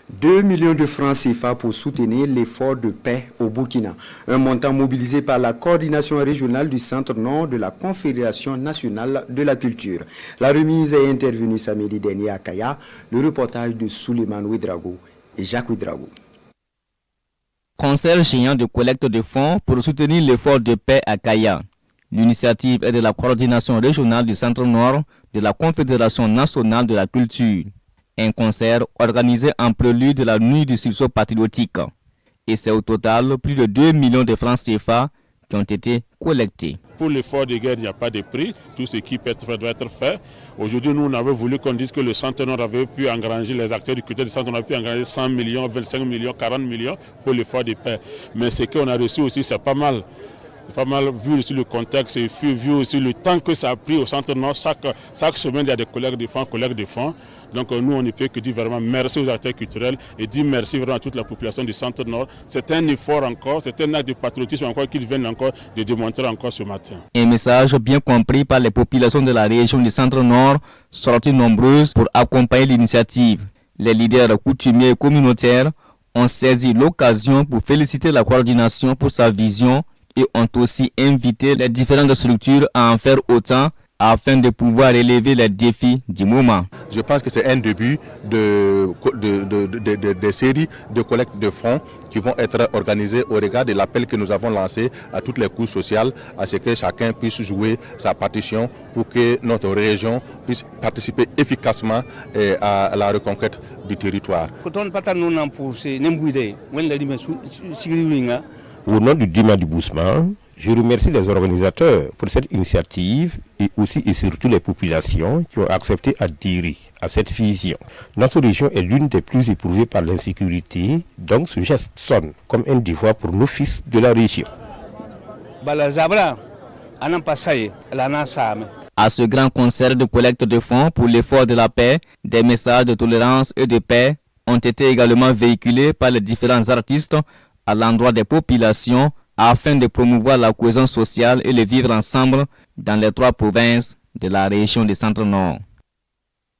2 millions de francs CFA pour soutenir l'effort de paix au Burkina. Un montant mobilisé par la coordination régionale du Centre-Nord de la Confédération nationale de la culture. La remise est intervenue samedi dernier à Kaya. Le reportage de Souleymane Ouedraogo et Jacques Ouedraogo. Concert géant de collecte de fonds pour soutenir l'effort de paix à Kaya. L'initiative est de la coordination régionale du Centre-Nord de la Confédération nationale de la culture. Un concert organisé en prélude de la nuit du sursaut patriotique. Et c'est au total plus de 2 millions de francs CFA qui ont été collectés. Pour l'effort de guerre, il n'y a pas de prix. Tout ce qui peut être fait doit être fait. Aujourd'hui, nous, on avait voulu qu'on dise que le Centre-Nord avait pu engranger, les acteurs du culture du Centre-Nord avaient pu engranger 100 millions, 25 millions, 40 millions pour l'effort de paix. Mais ce qu'on a reçu aussi, c'est pas mal. C'est pas mal vu aussi le contexte et vu aussi le temps que ça a pris au Centre-Nord. Chaque semaine, il y a des collectes de fonds. Donc nous, on ne peut que dire vraiment merci aux acteurs culturels et dire merci vraiment à toute la population du Centre-Nord. C'est un effort encore, c'est un acte de patriotisme encore qu'ils viennent encore de démontrer encore ce matin. Un message bien compris par les populations de la région du Centre-Nord, sorties nombreuses pour accompagner l'initiative. Les leaders coutumiers et communautaires ont saisi l'occasion pour féliciter la coordination pour sa vision et ont aussi invité les différentes structures à en faire autant afin de pouvoir relever les défis du moment. Je pense que c'est un début de séries de collecte de fonds qui vont être organisées au regard de l'appel que nous avons lancé à toutes les couches sociales, à ce que chacun puisse jouer sa partition pour que notre région puisse participer efficacement à la reconquête du territoire. Au nom du Dima du Bousma, je remercie les organisateurs pour cette initiative et aussi et surtout les populations qui ont accepté d'adhérer à cette vision. Notre région est l'une des plus éprouvées par l'insécurité, donc ce geste sonne comme un devoir pour nos fils de la région. À ce grand concert de collecte de fonds pour l'effort de la paix, des messages de tolérance et de paix ont été également véhiculés par les différents artistes à l'endroit des populations afin de promouvoir la cohésion sociale et le vivre ensemble dans les 3 provinces de la région du Centre-Nord.